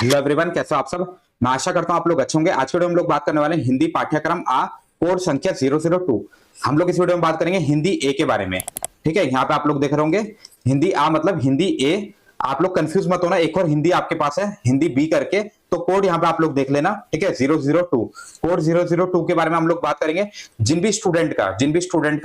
Hello everyone, कैसे हो आप सब। मैं आशा करता हूं आप लोग अच्छे होंगे। आज के वीडियो में हम लोग बात करने वाले हैं हिंदी पाठ्यक्रम आ कोड संख्या 002। हम लोग इस वीडियो में बात करेंगे हिंदी ए के बारे में। ठीक है, यहाँ पे आप लोग देख रहे होंगे हिंदी आ मतलब हिंदी ए। आप लोग कंफ्यूज मत होना, एक और हिंदी आपके पास है हिंदी बी करके, तो कोड यहाँ पे आप लोग देख लेना। ठीक है, 002 कोड 002 के बारे में हम लोग बात करेंगे। जिन भी स्टूडेंट का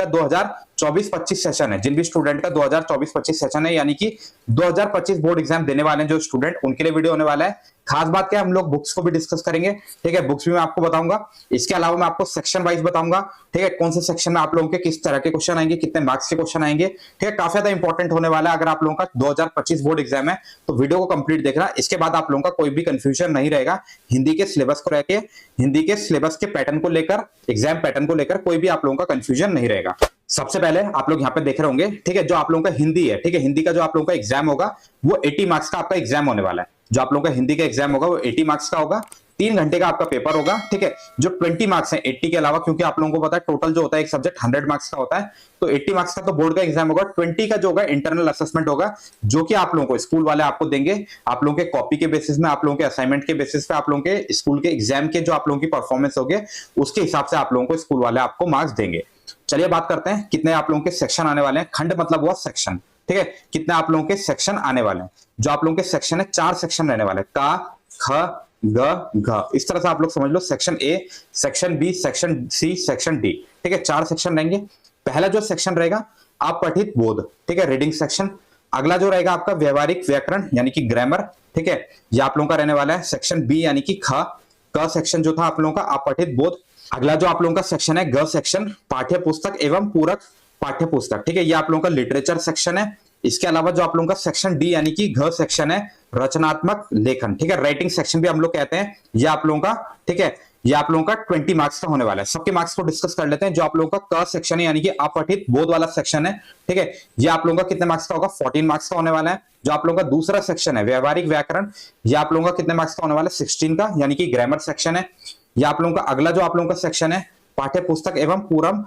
2024-25 सेशन है, जिन भी स्टूडेंट का 2024-25 सेशन है, यानी कि 2025 बोर्ड एग्जाम देने वाले हैं जो स्टूडेंट, उनके लिए वीडियो होने वाला है। खास बात क्या है, हम लोग बुक्स को भी डिस्कस करेंगे। ठीक है, बुक्स भी मैं आपको बताऊंगा। इसके अलावा मैं आपको सेक्शन वाइज बताऊंगा। ठीक है, कौन से सेक्शन में आप लोगों के किस तरह के क्वेश्चन आएंगे, कितने मार्क्स के क्वेश्चन आएंगे। ठीक है, काफी ज्यादा इंपॉर्टेंट होने वाला है। अगर आप लोगों का 2025 बोर्ड एग्जाम है तो वीडियो को कंप्लीट देखना। इसके बाद आप लोगों का कोई भी कंफ्यूजन नहीं रहेगा हिंदी के सिलेबस को लेकर, हिंदी के सिलेबस के पैटर्न को लेकर, एग्जाम पैटर्न को लेकर कोई भी आप लोगों का कंफ्यूजन नहीं रहेगा। सबसे पहले आप लोग यहाँ पे देख रहे होंगे, ठीक है, जो आप लोगों का हिंदी है, ठीक है, हिंदी का जो आप लोगों का एग्जाम होगा वो 80 मार्क्स का आपका एग्जाम होने वाला है। जो आप लोगों का हिंदी का एग्जाम होगा वो 80 मार्क्स का होगा। 3 घंटे का आपका पेपर होगा। ठीक है, जो 20 मार्क्स है 80 के अलावा, क्योंकि आप लोगों को पता है टोटल जो होता है एक सब्जेक्ट 100 मार्क्स का होता है, तो 80 मार्क्स का तो बोर्ड का एग्जाम होगा। 20 का जो होगा इंटरनल असेसमेंट होगा, जो कि आप लोगों को स्कूल वाले आपको देंगे। आप लोगों के कॉपी के बेसिस में, आप लोगों के असाइनमेंट के बेसिस पे, आप लोगों के स्कूल के एग्जाम के जो आप लोगों की परफॉर्मेंस होगी उसके हिसाब से आप लोगों को स्कूल वाले आपको मार्क्स देंगे। चलिए बात करते हैं कितने आप लोगों के सेक्शन आने वाले हैं। खंड मतलब हुआ सेक्शन। ठीक है, कितने आप लोगों के सेक्शन आने वाले हैं। जो आप लोगों के सेक्शन है 4 सेक्शन रहने वाले हैं, का, ख, ग, घ। इस तरह से आप लोग समझ लो, section A, section B, section C, section D. ठीक है, 4 सेक्शन रहेंगे। पहला जो सेक्शन रहेगा अपठित बोध, ठीक है, रीडिंग सेक्शन। अगला जो रहेगा आपका व्यवहारिक व्याकरण यानी कि ग्रामर। ठीक है, ये आप लोगों का रहने वाला है सेक्शन बी यानी कि ख। क सेक्शन जो था आप लोगों का अपठित बोध। अगला जो आप लोगों का सेक्शन है ग सेक्शन, पाठ्य पुस्तक एवं पूरक पाठ्य पुस्तक। ठीक है, ये आप लोगों का लिटरेचर सेक्शन है। इसके अलावा जो आप लोगों का सेक्शन डी यानी कि घ सेक्शन है, रचनात्मक लेखन। ठीक है, राइटिंग सेक्शन भी हम लोग कहते हैं। ये आप लोगों का, ठीक है, ये आप लोगों का 20 मार्क्स का होने वाला है। सबके मार्क्स को डिस्कस कर लेते हैं। जो आप लोगों का क सेक्शन है यानी कि अपठित बोध वाला सेक्शन है, ठीक है, ये आप लोगों का कितने मार्क्स का होगा, 14 मार्क्स का होने वाला है। जो आप लोगों का दूसरा सेक्शन है व्यवहारिक व्याकरण, ये आप लोगों का कितने मार्क्स का होने वाला है, 16 का, यानी कि ग्रामर सेक्शन है। ये आप लोगों का अगला जो आप लोगों का सेक्शन है पाठ्य पुस्तक एवं पूरक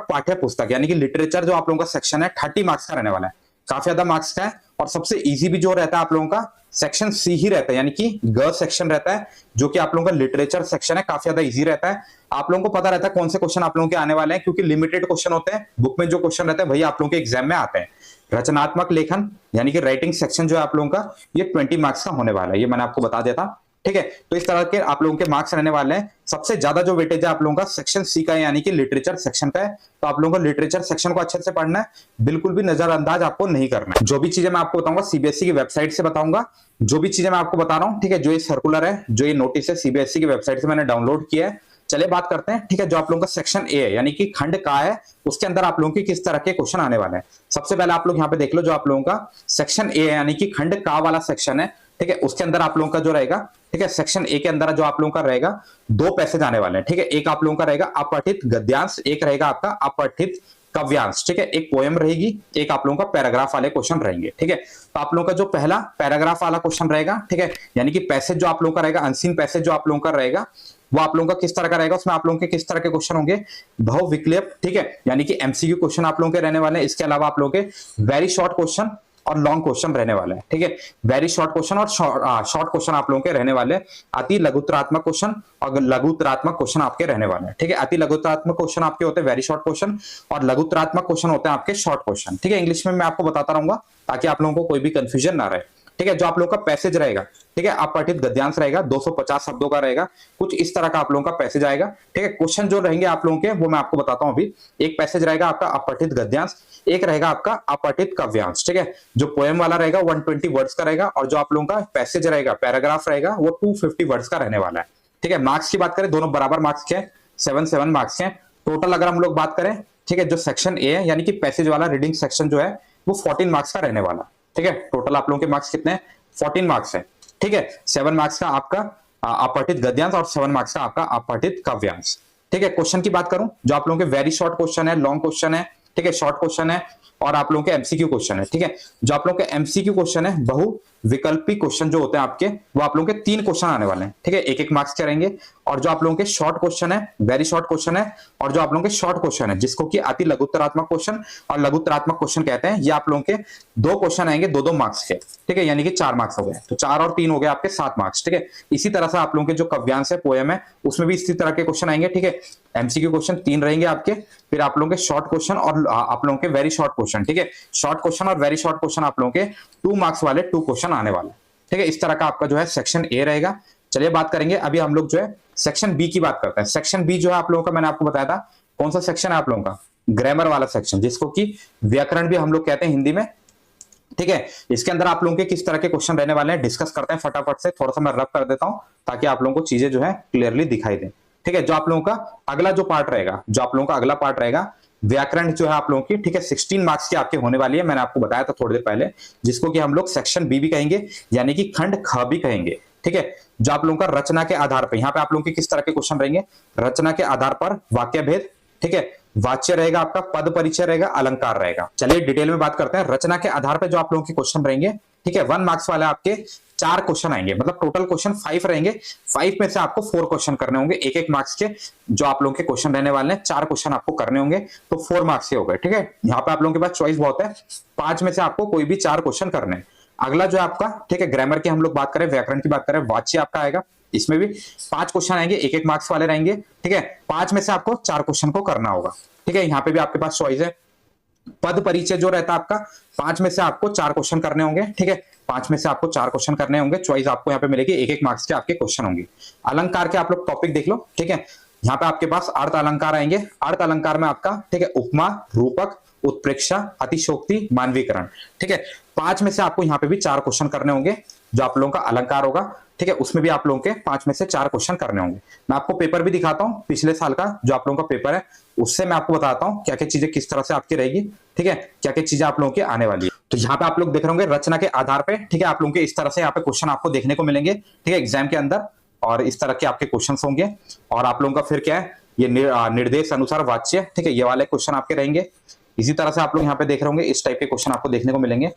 पाठ्य पुस्तक यानी कि लिटरेचर, जो आप लोगों का सेक्शन है 30 मार्क्स का रहने वाला है। काफी ज्यादा मार्क्स का है। और सबसे इजी भी जो रहता है आप लोगों का सेक्शन सी ही रहता है, यानी कि ग सेक्शन रहता है, जो कि आप लोगों का लिटरेचर सेक्शन है। काफी ज्यादा इजी रहता है। आप लोगों को पता रहता है कौन से क्वेश्चन आप लोगों के आने वाले हैं, क्योंकि लिमिटेड क्वेश्चन होते हैं बुक में। जो क्वेश्चन रहते हैं वही आप लोगों के एग्जाम में आते हैं। रचनात्मक लेखन यानी कि राइटिंग सेक्शन जो है आप लोगों का, ये 20 मार्क्स का होने वाला है। ये मैंने आपको बता देता। ठीक है, तो इस तरह के आप लोगों के मार्क्स रहने वाले हैं। सबसे ज्यादा जो वेटेज है आप लोगों का सेक्शन सी का है, यानी कि लिटरेचर सेक्शन का है। तो आप लोगों को लिटरेचर सेक्शन को अच्छे से पढ़ना है, बिल्कुल भी नजरअंदाज आपको नहीं करना है। जो भी चीजें मैं आपको बताऊंगा सीबीएसई की वेबसाइट से बताऊंगा। जो भी चीजें मैं आपको बता रहा हूँ, ठीक है, जो ये सर्कुलर है, जो ये नोटिस है, सीबीएसई की वेबसाइट से मैंने डाउनलोड किया है। चलिए बात करते हैं। ठीक है, जो आप लोगों का सेक्शन ए है यानी कि खंड का है, उसके अंदर आप लोगों के किस तरह के क्वेश्चन आने वाले हैं। सबसे पहले आप लोग यहाँ पे देख लो, जो आप लोगों का सेक्शन ए है यानी कि खंड का वाला सेक्शन है, ठीक है, उसके अंदर आप लोगों का जो रहेगा, ठीक है, सेक्शन ए के अंदर जो आप लोगों का रहेगा 2 पैसेज आने वाले हैं। ठीक है, एक आप लोगों का रहेगा अपठित गद्यांश, एक रहेगा आपका अपठित काव्यांश। ठीक है, एक पोएम रहेगी, एक आप लोगों का पैराग्राफ वाले क्वेश्चन रहेंगे। ठीक है, तो आप लोगों का जो पहला पैराग्राफ वाला क्वेश्चन रहेगा, ठीक है, यानी कि पैसेज जो आप लोगों का रहेगा, अनसीन पैसेज जो आप लोगों का रहेगा, वो आप लोगों का किस तरह का रहेगा, उसमें आप लोगों के किस तरह के क्वेश्चन होंगे, बहु विकल्प। ठीक है, यानी कि एमसीक्यू क्वेश्चन आप लोगों के रहने वाले हैं। इसके अलावा आप लोगों के वेरी शॉर्ट क्वेश्चन और लॉन्ग क्वेश्चन रहने वाले हैं। ठीक है, वेरी शॉर्ट क्वेश्चन और शॉर्ट क्वेश्चन आप लोगों के रहने वाले हैं। अति लघुतरात्मक क्वेश्चन और लघुतरात्मक क्वेश्चन आपके रहने वाले हैं। ठीक है, अति लघुतरात्मक क्वेश्चन आपके होते हैं वेरी शॉर्ट क्वेश्चन, और लघुतरात्मक क्वेश्चन होते हैं आपके शॉर्ट क्वेश्चन। ठीक है, इंग्लिश में मैं आपको बताता रहूंगा ताकि आप लोगों को कोई भी कंफ्यूजन ना रहे। ठीक है, जो आप लोगों का पैसेज रहेगा, ठीक है, अपठित गद्यांश रहेगा, 250 शब्दों का रहेगा, कुछ इस तरह का आप लोगों का पैसेज आएगा। ठीक है, क्वेश्चन जो रहेंगे आप लोगों के वो मैं आपको बताता हूं अभी। एक पैसेज रहेगा आपका अपठित गद्यांश, एक रहेगा आपका अपठित काव्यांश। ठीक है, जो पोएम वाला रहेगा 120 वर्ड्स का रहेगा, और जो आप लोगों का पैसेज रहेगा, पैराग्राफ रहेगा, वो 250 वर्ड्स का रहने वाला है। ठीक है, मार्क्स की बात करें, दोनों बराबर मार्क्स के, 7 मार्क्स के टोटल। अगर हम लोग बात करें, ठीक है, जो सेक्शन ए है यानी कि पैसेज वाला रीडिंग सेक्शन जो है वो 14 मार्क्स का रहने वाला। ठीक है, टोटल आप लोगों के मार्क्स कितने हैं, 14 मार्क्स है। ठीक है, 7 मार्क्स का आपका अपठित गद्यांश और 7 मार्क्स का आपका अपठित काव्यांश। ठीक है, क्वेश्चन की बात करूं, जो आप लोगों के वेरी शॉर्ट क्वेश्चन है, लॉन्ग क्वेश्चन है, ठीक है, शॉर्ट क्वेश्चन है और आप लोगों के एमसीक्यू क्वेश्चन है। ठीक है, जो आप लोगों के एमसीक्यू क्वेश्चन है, बहु विकल्पी क्वेश्चन जो होते हैं आपके, वो आप लोगों के 3 क्वेश्चन आने वाले हैं। ठीक है, 1-1 मार्क्स के रहेंगे। और जो आप लोगों के शॉर्ट क्वेश्चन है, वेरी शॉर्ट क्वेश्चन है, और जो आप लोगों के शॉर्ट क्वेश्चन है जिसको कि अति लघुत्तरात्मक क्वेश्चन और लघुत्तरात्मक क्वेश्चन कहते हैं, ये आप लोगों के 2 क्वेश्चन आएंगे 2-2 मार्क्स के। ठीक है, यानी कि 4 मार्क्स हो गए, तो 4 और 3 हो गए आपके 7 मार्क्स। ठीक है, इसी तरह से आप लोगों के जो काव्यांश है, पोएम है, उसमें भी इसी तरह के क्वेश्चन आएंगे। ठीक है, एमसीक्यू क्वेश्चन 3 रहेंगे आपके, फिर आप लोगों के शॉर्ट क्वेश्चन और आप लोगों के वेरी शॉर्ट क्वेश्चन। ठीक है, शॉर्ट क्वेश्चन और वेरी शॉर्ट क्वेश्चन आप लोगों के 2 मार्क्स वाले 2 क्वेश्चन आने वाले। ठीक है, इस तरह का आपका जो है सेक्शन ए रहेगा। चलिए बात करेंगे अभी हम लोग जो है सेक्शन बी की बात करते हैं। सेक्शन बी जो है आप लोगों का, मैंने आपको बताया था कौन सा सेक्शन है आप लोगों का, ग्रामर वाला सेक्शन, जिसको कि व्याकरण भी हम लोग कहते हैं हिंदी में। ठीक है, इसके अंदर आप लोगों के किस तरह के क्वेश्चन रहने वाले हैं डिस्कस करते हैं फटाफट से। थोड़ा सा मैं रब कर देता हूं ताकि आप लोगों को चीजें जो है क्लियरली दिखाई दें। ठीक है, जो आप लोगों का अगला जो पार्ट रहेगा, जो आप लोगों का अगला पार्ट रहेगा व्याकरण जो है आप लोगों की, ठीक है, 16 मार्क्स की आपके होने वाली है। मैंने आपको बताया था थोड़ी देर पहले, जिसको कि हम लोग सेक्शन बी भी कहेंगे, यानी कि खंड ख भी कहेंगे। ठीक है, जो आप लोगों का रचना के आधार पर, यहाँ पे आप लोगों के किस तरह के क्वेश्चन रहेंगे, रचना के आधार पर वाक्य भेद, ठीक है, वाच्य रहेगा आपका, पद परिचय रहेगा, अलंकार रहेगा। चलिए डिटेल में बात करते हैं। रचना के आधार पर जो आप लोगों के क्वेश्चन रहेंगे, ठीक है, 1 मार्क्स वाले आपके 4 क्वेश्चन आएंगे, मतलब टोटल क्वेश्चन 5 रहेंगे। 5 में से आपको 4 क्वेश्चन करने होंगे, 1-1 मार्क्स के जो आप लोगों के क्वेश्चन रहने वाले हैं। 4 क्वेश्चन आपको करने होंगे, तो 4 मार्क्स के हो गए। ठीक है, यहाँ पे आप लोगों के पास चॉइस बहुत है, 5 में से आपको कोई भी 4 क्वेश्चन करने हैं। अगला जो है आपका, ठीक है, ग्रामर की हम लोग बात करें, व्याकरण की बात करें, वाच्य आपका आएगा, इसमें भी 5 क्वेश्चन आएंगे, 1-1 मार्क्स वाले रहेंगे। ठीक है, 5 में से आपको 4 क्वेश्चन को करना होगा। ठीक है, यहाँ पे भी आपके पास चॉइस है। पद परिचय जो रहता है आपका, 5 में से आपको 4 क्वेश्चन करने होंगे। ठीक है, 5 में से आपको 4 क्वेश्चन करने होंगे। चॉइस आपको यहाँ पे मिलेगी, 1-1 मार्क्स के आपके क्वेश्चन होंगे। अलंकार के आप लोग टॉपिक देख लो। ठीक है, यहाँ पे आपके पास अर्थ अलंकार आएंगे। अर्थ अलंकार में आपका, ठीक है, उपमा, रूपक, उत्प्रेक्षा, अतिशोक्ति, मानवीकरण। ठीक है, 5 में से आपको यहाँ पे भी 4 क्वेश्चन करने होंगे। जो आप लोगों का अलंकार होगा, ठीक है, उसमें भी आप लोगों के 5 में से 4 क्वेश्चन करने होंगे। मैं आपको पेपर भी दिखाता हूं, पिछले साल का जो आप लोगों का पेपर है, उससे मैं आपको बताता हूं क्या क्या चीजें किस तरह से आपकी रहेगी। ठीक है, क्या क्या चीजें आप लोगों की आने वाली है। तो यहाँ पे आप लोग देख रहे होंगे रचना के आधार पे, ठीक है, आप लोगों के इस तरह से यहाँ पे क्वेश्चन आपको देखने को मिलेंगे। ठीक है, एग्जाम के अंदर, और इस तरह के आपके क्वेश्चन होंगे। और आप लोगों का फिर क्या है, ये निर्देश अनुसार वाच्य, ठीक है, ये वाले क्वेश्चन आपके रहेंगे। इसी तरह से आप लोग यहाँ पे देख रहे होंगे, इस टाइप के क्वेश्चन आपको देखने को मिलेंगे।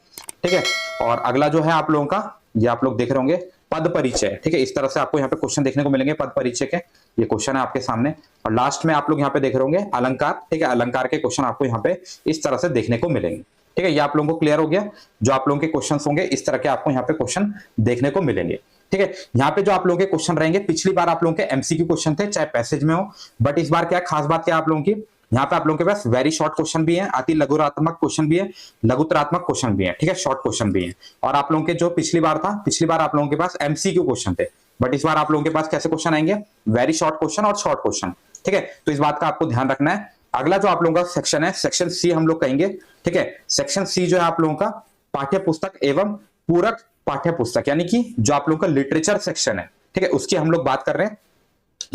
ठीक है, और अगला जो है आप लोगों का, ये आप लोग देख रहे होंगे पद परिचय। ठीक है, इस तरह से आपको यहाँ पे क्वेश्चन देखने को मिलेंगे पद परिचय के, ये क्वेश्चन है आपके सामने। और लास्ट में आप लोग यहाँ पे देख रहे होंगे अलंकार। ठीक है, अलंकार के क्वेश्चन आपको यहाँ पे इस तरह से देखने को मिलेंगे। ठीक है, ये आप लोगों को क्लियर हो गया। जो आप लोगों के क्वेश्चन होंगे, इस तरह के आपको यहाँ पे क्वेश्चन देखने को मिलेंगे। ठीक है, यहाँ पे जो आप लोगों के क्वेश्चन रहेंगे, पिछली बार आप लोगों के एमसीक्यू क्वेश्चन थे, चाहे पैसेज में हो, बट इस बार क्या खास बात क्या आप लोगों की, यहाँ पे आप लोगों के पास वेरी शॉर्ट क्वेश्चन भी है, अति लघुरात्मक क्वेश्चन भी है, लघुतरात्मक क्वेश्चन भी है। ठीक है, शॉर्ट क्वेश्चन भी है। और आप लोगों के जो पिछली बार था, पिछली बार आप लोगों के पास एमसीक्यू क्वेश्चन थे, बट इस बार आप लोगों के पास कैसे क्वेश्चन आएंगे, वेरी शॉर्ट क्वेश्चन और शॉर्ट क्वेश्चन। ठीक है, तो इस बात का आपको ध्यान रखना है। अगला जो आप लोगों का सेक्शन है, सेक्शन सी हम लोग कहेंगे। ठीक है, सेक्शन सी जो है आप लोगों का पाठ्य पुस्तक एवं पूरक पाठ्य पुस्तक, यानी कि जो आप लोगों का लिटरेचर सेक्शन है, ठीक है, उसकी हम लोग बात कर रहे हैं।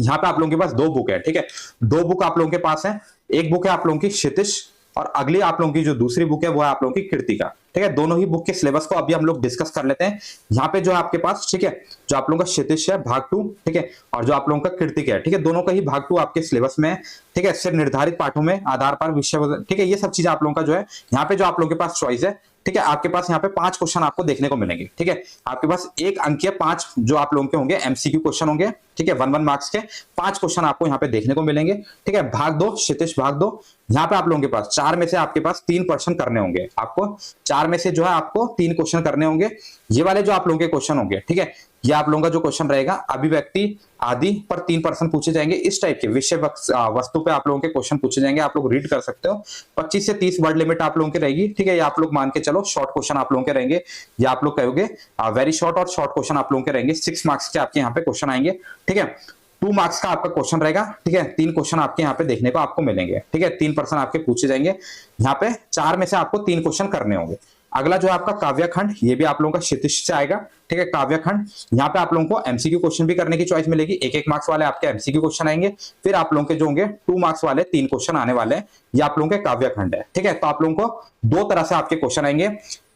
यहाँ पे आप लोगों के पास 2 बुक है। ठीक है, 2 बुक आप लोगों के पास है। एक बुक है आप लोगों की क्षितिज, और अगली आप लोगों की जो दूसरी बुक है वो है आप लोगों की कृतिका। ठीक है, दोनों ही बुक के सिलेबस को अभी हम लोग डिस्कस कर लेते हैं। यहाँ पे जो है आपके पास, ठीक है, जो आप लोगों का क्षितिज है भाग 2, ठीक है, और जो आप लोगों का कृतिका है, ठीक है, दोनों का ही भाग 2 आपके सिलेबस में है। ठीक है, सिर्फ निर्धारित पाठों में आधार पर विषय, ठीक है, ये सब चीजें आप लोगों का जो है यहाँ पे जो आप लोगों के पास चॉइस है। ठीक है, आपके पास यहाँ पे 5 क्वेश्चन आपको देखने को मिलेंगे। ठीक है, आपके पास 1 अंकीय 5 जो आप लोगों के होंगे एमसीक्यू क्वेश्चन होंगे। ठीक है, 1-1 मार्क्स के 5 क्वेश्चन आपको यहाँ पे देखने को मिलेंगे। ठीक है, भाग 2 क्षितिज भाग 2, यहाँ पे आप लोगों के पास 4 में से आपके पास 3 क्वेश्चन करने होंगे। आपको 4 में से जो है आपको 3 क्वेश्चन करने होंगे। ये वाले जो आप लोगों के क्वेश्चन होंगे, ठीक है, ये आप लोगों का जो क्वेश्चन रहेगा, अभिव्यक्ति आदि पर 3% पूछे जाएंगे। इस टाइप के विषय वस्तु पे आप लोगों के क्वेश्चन पूछे जाएंगे। आप लोग रीड कर सकते हो। 25 से 30 वर्ड लिमिट आप लोगों की रहेगी। ठीक है, ये आप लोग मान के चलो शॉर्ट क्वेश्चन आप लोगों के रहेंगे, या आप लोग कहोगे वेरी शॉर्ट और शॉर्ट क्वेश्चन आप लोगों के रहेंगे। 6 मार्क्स के आपके यहाँ पे क्वेश्चन आएंगे। ठीक है, 2 मार्क्स का आपका क्वेश्चन रहेगा। ठीक है, 3 क्वेश्चन आपके यहाँ पे देखने को आपको मिलेंगे। ठीक है, 3% आपके पूछे जाएंगे। यहाँ पे 4 में से आपको 3 क्वेश्चन करने होंगे। अगला जो है आपका काव्य खंड, ये भी आप लोगों का क्षितिज से आएगा, ठीक है। काव्य खंड, यहाँ पे आप लोगों को एमसीक्यू क्वेश्चन भी करने की चॉइस मिलेगी, एक एक मार्क्स वाले आपके एमसीक्यू क्वेश्चन आएंगे, फिर आप लोगों के जो होंगे 2 मार्क्स वाले 3 क्वेश्चन आने वाले हैं, ये आप लोगों के काव्य खंड है, ठीक है। तो आप लोगों को 2 तरह से आपके क्वेश्चन आएंगे,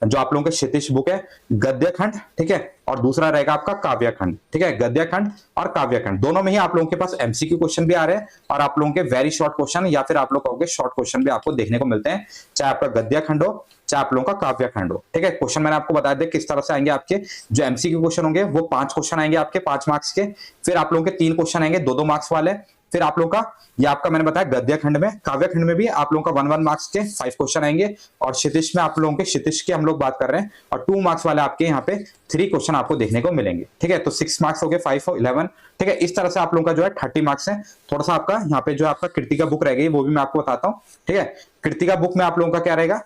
जो आप लोगों के क्षितिज बुक है, गद्य खंड, ठीक है, और दूसरा रहेगा आपका काव्य खंड, ठीक है। गद्य खंड और काव्य खंड दोनों में ही आप लोगों के पास एमसीक्यू क्वेश्चन भी आ रहे हैं और आप लोगों के वेरी शॉर्ट क्वेश्चन या फिर आप लोग कहोगे शॉर्ट क्वेश्चन भी आपको देखने को मिलते हैं, चाहे आपका गद्य खंड हो चाहे आप लोगों का काव्य खंड हो, ठीक है। क्वेश्चन मैंने आपको बता दिया किस तरह से आएंगे आपके जो एमसीक्यू क्वेश्चन होंगे, वो 5 क्वेश्चन आएंगे आपके 5 मार्क्स के, फिर आप लोगों के 3 क्वेश्चन आएंगे 2-2 मार्क्स वाले, फिर आप लोगों का ये आपका मैंने बताया गद्य खंड में, काव्य खंड में भी आप लोगों का 1-1 मार्क्स के 5 क्वेश्चन आएंगे, और क्षितिज में आप लोगों के क्षितिज की हम लोग बात कर रहे हैं, और 2 मार्क्स वाले आपके यहाँ पे 3 क्वेश्चन आपको देखने को मिलेंगे, ठीक है। तो 6 मार्क्स हो गए, 5 और 11, ठीक है। इस तरह से आप लोगों का जो है 30 मार्क्स है। थोड़ा सा आपका यहाँ पे जो आपका कृतिका बुक रह गई वो भी मैं आपको बताता हूँ, ठीक है। कृतिका बुक में आप लोगों का क्या रहेगा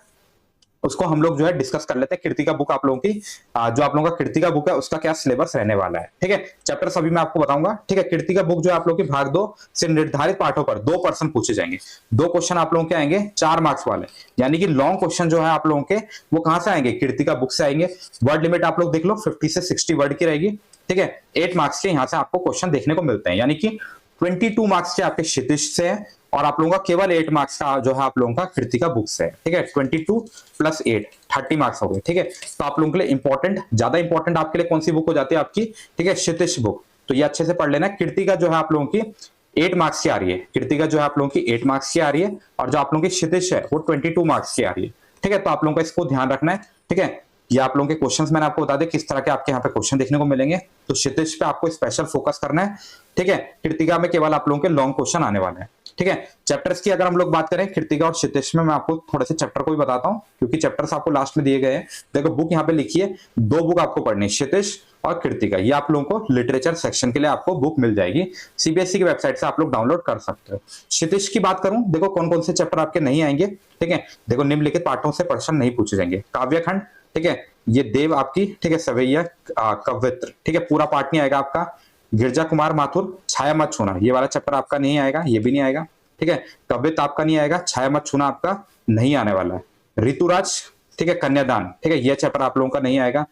उसको हम लोग जो है डिस्कस कर लेते हैं। कृतिका बुक आप लोगों की जो आप लोगों का कृतिका बुक है उसका क्या सिलेबस रहने वाला है, ठीक है। चैप्टर सभी मैं आपको बताऊंगा, ठीक है। कृतिका बुक जो है आप लोगों की भाग 2 से निर्धारित पाठों पर 2 प्रश्न पूछे जाएंगे, 2 क्वेश्चन आप लोगों के आएंगे 4 मार्क्स वाले, यानी कि लॉन्ग क्वेश्चन जो है आप लोगों के वो कहां से आएंगे, कृतिका बुक से आएंगे। वर्ड लिमिट आप लोग देख लो 50 से 60 वर्ड की रहेगी, ठीक है। 8 मार्क्स के यहाँ से आपको क्वेश्चन देखने को मिलते हैं, यानी कि 22 मार्क्स के आपके क्षितिज से है और आप लोगों का केवल 8 मार्क्स का जो है आप लोगों का कृतिका बुक से है, ठीक है। 22 + 8 30 मार्क्स हो गए, ठीक है। तो आप लोगों के लिए इंपॉर्टेंट, ज्यादा इंपॉर्टेंट आपके लिए कौन सी बुक हो जाती है आपकी, ठीक है, क्षितिज बुक। तो ये अच्छे से पढ़ लेना। कृतिका जो है आप लोगों की 8 मार्क्स की आ रही है, कृतिका जो है आप लोगों की 8 मार्क्स की आ रही है, और जो आप लोगों की क्षितिज है वो 22 मार्क्स की आ रही है, ठीक है। तो आप लोगों का इसको ध्यान रखना है, ठीक है। ये आप लोगों के क्वेश्चंस मैंने आपको बता दें किस तरह के आपके यहाँ पे क्वेश्चन देखने को मिलेंगे। तो क्षितिज पे आपको स्पेशल फोकस करना है, ठीक है। कृतिका में केवल आप लोगों के लॉन्ग क्वेश्चन आने वाले हैं, ठीक है। चैप्टर्स की अगर हम लोग बात करें कृतिका और क्षितिज में, मैं आपको थोड़े से चैप्टर को भी बताता हूं क्योंकि चैप्टर्स आपको लास्ट में दिए गए हैं। देखो बुक यहाँ पे लिखी है, 2 बुक आपको पढ़नी है, क्षितिज और कृतिका। ये आप लोगों को लिटरेचर सेक्शन के लिए आपको बुक मिल जाएगी, सीबीएसई की वेबसाइट से आप लोग डाउनलोड कर सकते हो। क्षितिज की बात करूं, देखो कौन कौन से चैप्टर आपके नहीं आएंगे, ठीक है। देखो निम्नलिखित पाठों से प्रश्न नहीं पूछे जाएंगे। काव्य खंड, ठीक है, ये देव आपकी, ठीक है, सवैया कवित्र, ठीक है, पूरा पाठ नहीं आएगा आपका। गिरजा कुमार माथुर छाया मत छूना, ये वाला चैप्टर आपका नहीं आएगा, ये भी नहीं आएगा, ठीक है। कवित आपका नहीं आएगा, छाया मत छूना आपका नहीं आने वाला है। ऋतुराज, ठीक है, कन्यादान, ठीक है, यह चैप्टर आप लोगों का नहीं आएगा।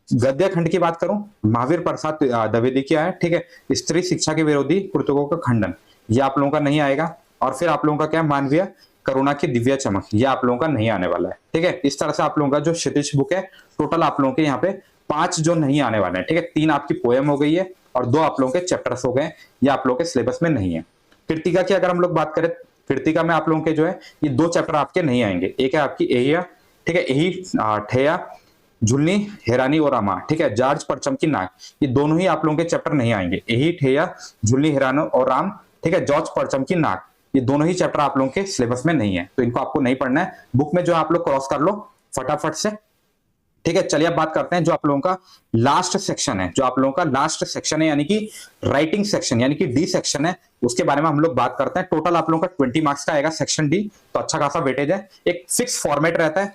गद्य खंड की बात करूं, महावीर प्रसाद द्विवेदी की है, ठीक है, स्त्री शिक्षा के विरोधी पुस्तकों का खंडन, ये आप लोगों का नहीं आएगा। और फिर आप लोगों का क्या, मानवीय करुणा की दिव्य चमक, ये आप लोगों का नहीं आने वाला है, ठीक है। इस तरह से आप लोगों का जो क्षितिज बुक है टोटल आप लोगों के यहाँ पे 5 जो नहीं आने वाले हैं, ठीक है। 3 आपकी पोएम हो गई है और 2 आप लोगों के चैप्टर्स हो गए, ये आप लोगों के सिलेबस में नहीं है। कृतिका की अगर हम लोग बात करें, कृतिका में आप लोगों के जो है ये 2 चैप्टर आपके नहीं आएंगे। एक है आपकी एहिया, ठीक है, एही ठेया झुलनी हेरानी और रामा, ठीक है, जार्ज परचम की नाक, ये दोनों ही आप लोगों के चैप्टर नहीं आएंगे। एही ठेया झुलनी हेरानो और राम, ठीक है, जॉर्ज परचम की नाक, ये दोनों ही चैप्टर आप लोगों के सिलेबस में नहीं है, तो इनको आपको नहीं पढ़ना है। बुक में जो आप लोग क्रॉस कर लो फटाफट से, ठीक है। चलिए अब बात करते हैं जो आप लोगों का लास्ट सेक्शन है, जो आप लोगों का लास्ट सेक्शन है, यानी कि राइटिंग सेक्शन, यानी कि डी सेक्शन है, उसके बारे में हम लोग बात करते हैं। टोटल आप लोगों का 20 मार्क्स का आएगा सेक्शन डी, तो अच्छा खासा वेटेज है। एक फिक्स फॉर्मेट रहता है,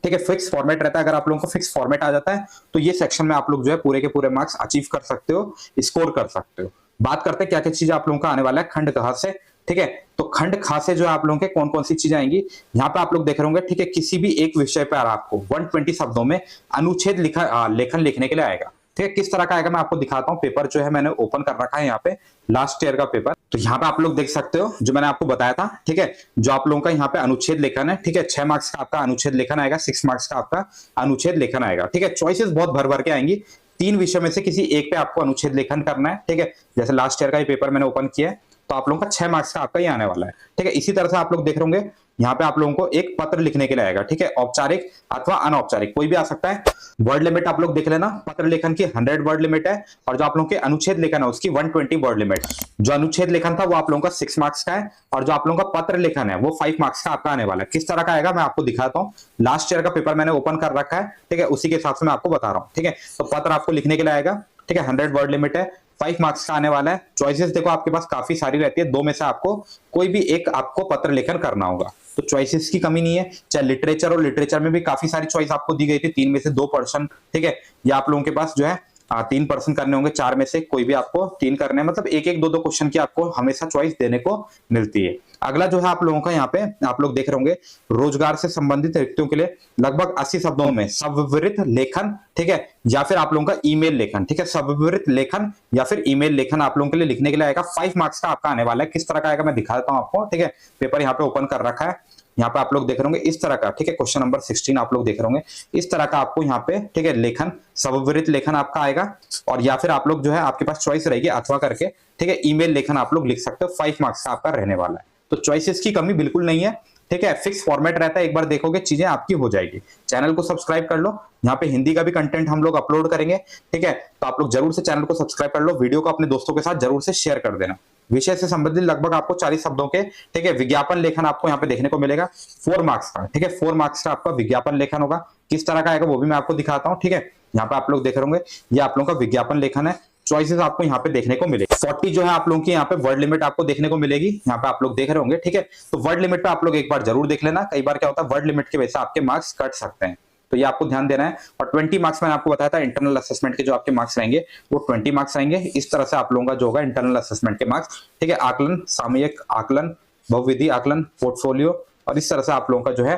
ठीक है, फिक्स फॉर्मेट रहता है। अगर आप लोगों को फिक्स फॉर्मेट आ जाता है तो ये सेक्शन में आप लोग जो है पूरे के पूरे मार्क्स अचीव कर सकते हो, स्कोर कर सकते हो। बात करते हैं क्या क्या चीज आप लोगों का आने वाला है खंड कहा से, ठीक है। तो खंड खा से जो आप लोगों के कौन कौन सी चीजें आएंगी यहाँ पे आप लोग देख रहे होंगे, ठीक है। किसी भी एक विषय पर आपको 120 शब्दों में अनुच्छेद लेखन लिखने के लिए आएगा, ठीक है। किस तरह का आएगा मैं आपको दिखाता हूँ। पेपर जो है मैंने ओपन कर रखा है यहाँ पे, लास्ट ईयर का पेपर। तो यहाँ पे आप लोग देख सकते हो जो मैंने आपको बताया था, ठीक है, जो आप लोगों का यहाँ पे अनुच्छेद लेखन है, ठीक है। 6 मार्क्स का आपका अनुच्छेद लेखन आएगा, 6 मार्क्स का आपका अनुच्छेद लेखन आएगा, ठीक है। चॉइसेस बहुत भर भर के आएंगी, 3 विषय में से किसी एक पे आपको अनुच्छेद लेखन करना है, ठीक है। जैसे लास्ट ईयर का ये पेपर मैंने ओपन किया है, तो आप लोगों का 6 मार्क्स का आपका ये आने वाला है, ठीक है। इसी तरह से आप लोग देख रहे होंगे यहाँ पे आप लोगों को एक पत्र लिखने के लिए आएगा, ठीक है, औपचारिक अथवा अनौपचारिक कोई भी आ सकता है। वर्ड लिमिट आप लोग देख लेना, पत्र लेखन की 100 वर्ड लिमिट है, और जो आप लोगों के अनुच्छेद लेखन है उसकी 120 वर्ड लिमिट। जो अनुच्छेद लेखन था वो आप लोगों का 6 मार्क्स का है, और जो आप लोगों का पत्र लेखन है वो 5 मार्क्स का आपका आने वाला है। किस तरह का आएगा मैं आपको दिखाता हूँ। लास्ट ईयर का पेपर मैंने ओपन कर रखा है, ठीक है, उसी के हिसाब से मैं आपको बता रहा हूँ, ठीक है। तो पत्र आपको लिखने के लिए आएगा, ठीक है, 100 वर्ड लिमिट है, 5 मार्क्स का आने वाला है। चॉइसेस देखो आपके पास काफी सारी रहती है, 2 में से आपको कोई भी एक आपको पत्र लेखन करना होगा, तो चॉइसेस की कमी नहीं है। चाहे लिटरेचर, और लिटरेचर में भी काफी सारी चॉइस आपको दी गई थी, 3 में से 2 पर्सन, ठीक है। या आप लोगों के पास जो है 3 प्रश्न करने होंगे, 4 में से कोई भी आपको 3 करने हैं, मतलब एक एक दो दो क्वेश्चन की आपको हमेशा चॉइस देने को मिलती है। अगला जो है आप लोगों का यहाँ पे आप लोग देख रहे होंगे, रोजगार से संबंधित रिक्तियों के लिए लगभग 80 शब्दों में सविवृत लेखन, ठीक है, या फिर आप लोगों का ईमेल लेखन, ठीक है, सविवृत लेखन या फिर ईमेल लेखन आप लोगों के लिए लिखने के लिए आएगा। 5 मार्क्स का आपका आने वाला है। किस तरह का आएगा मैं दिखा देता हूं आपको, ठीक है। पेपर यहाँ पे ओपन कर रखा है, यहाँ पे आप लोग देख रहे होंगे इस तरह का, ठीक है, क्वेश्चन नंबर 16 आप लोग देख रहे होंगे इस तरह का आपको यहाँ पे, ठीक है, लेखन सविवृत लेखन आपका आएगा। और या फिर आप लोग जो है आपके पास चॉइस रहेगी अथवा करके, ठीक है, ईमेल लेखन आप लोग लिख सकते हो। 5 मार्क्स का आपका रहने वाला है, तो चॉइसेस की कमी बिल्कुल नहीं है, ठीक है। फिक्स फॉर्मेट रहता है, एक बार देखोगे चीजें आपकी हो जाएगी। चैनल को सब्सक्राइब कर लो, यहाँ पे हिंदी का भी कंटेंट हम लोग अपलोड करेंगे, ठीक है। तो आप लोग जरूर से चैनल को सब्सक्राइब कर लो, वीडियो को अपने दोस्तों के साथ जरूर से शेयर कर देना। विषय से संबंधित लगभग आपको 40 शब्दों के, ठीक है, विज्ञापन लेखन आपको यहाँ पे देखने को मिलेगा 4 मार्क्स का, ठीक है। 4 मार्क्स का आपका विज्ञापन लेखन होगा। किस तरह का आएगा वो भी मैं आपको दिखाता हूँ, ठीक है। यहाँ पे आप लोग देख रहे होंगे ये आप लोगों का विज्ञापन लेखन है। चॉइसेस आपको यहाँ पे देखने को मिलेगी। 40 जो है आप लोगों की यहाँ पे वर्ड लिमिट आपको देखने को मिलेगी, यहाँ पे आप लोग देख रहे होंगे, ठीक है। तो वर्ड लिमिट पे आप लोग एक बार जरूर देख लेना, कई बार क्या होता है वर्ड लिमिट की वजह से आपके मार्क्स कट सकते हैं, तो ये आपको ध्यान देना है। और 20 मार्क्स मैंने आपको बताया था इंटरनल असेसमेंट के जो आपके मार्क्स रहेंगे वो 20 मार्क्स रहेंगे। इस तरह से आप लोगों का जो होगा इंटरनल असेसमेंट के मार्क्स, ठीक है। आकलन, सामयिक आकलन, बहुविधि आकलन, पोर्टफोलियो, और इस तरह से आप लोगों का जो है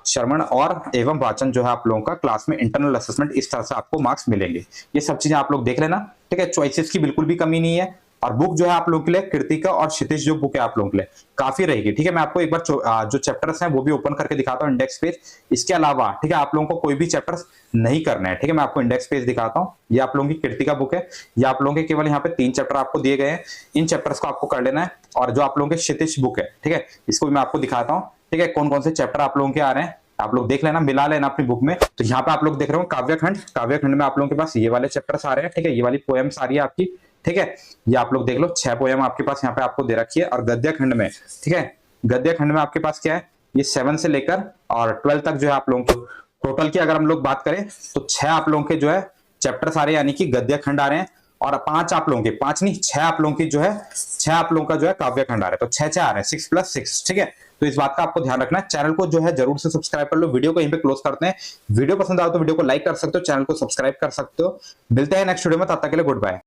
श्रवण और एवं वाचन जो है आप लोगों का क्लास में इंटरनल असेसमेंट, इस तरह से आपको मार्क्स मिलेंगे। ये सब चीजें आप लोग देख लेना, ठीक है। चॉइसेस की बिल्कुल भी कमी नहीं है। और बुक जो है आप लोगों के लिए कृतिका और क्षितिज जो बुक है आप लोगों के लिए काफी रहेगी, ठीक है। मैं आपको एक बार जो चैप्टर्स हैं वो भी ओपन करके दिखाता हूँ, इंडेक्स पेज। इसके अलावा, ठीक है, आप लोगों को कोई भी चैप्टर्स नहीं करना है, ठीक है। मैं आपको इंडेक्स पेज दिखाता हूँ, ये आप लोगों की कृतिका बुक है। ये आप लोगों के केवल यहाँ पे 3 चैप्टर आपको दिए गए हैं, इन चैप्टर्स को आपको कर लेना है। और जो आप लोगों के क्षितिज बुक है, ठीक है, इसको भी मैं आपको दिखाता हूँ, ठीक है। कौन कौन से चैप्टर आप लोगों के आ रहे हैं आप लोग देख लेना, मिला लेना अपनी बुक में। तो यहाँ पे आप लोग देख रहे हो काव्यखंड, काव्यखंड में आप लोगों के पास ये वाले चैप्टर्स आ रहे हैं, ठीक है। ये वाली पोएम्स आ रही है आपकी, ठीक है। ये आप लोग देख लो 6 पोएम आपके पास यहाँ पे आपको दे रखी है। और गद्य खंड में, ठीक है, गद्य खंड में आपके पास क्या है, ये 7 से लेकर और 12 तक जो है आप लोगों को टोटल की अगर हम लोग बात करें तो 6 आप लोगों के जो है चैप्टर्स आ रहे हैं, यानी कि गद्य खंड आ रहे हैं। और 5 आप लोगों के, 5 नहीं 6 आप लोगों की जो है 6 आप लोगों का जो है काव्य खंड आ रहा है। तो 6 आ रहे हैं, 6 + 6, ठीक है। तो इस बात का आपको ध्यान रखना है। चैनल को जो है जरूर से सब्सक्राइब कर लो। वीडियो को यहीं पे क्लोज करते हैं। वीडियो पसंद आए तो वीडियो को लाइक कर सकते हो, चैनल को सब्सक्राइब कर सकते हो। मिलते हैं नेक्स्ट वीडियो में, तब तक के लिए गुड बाय।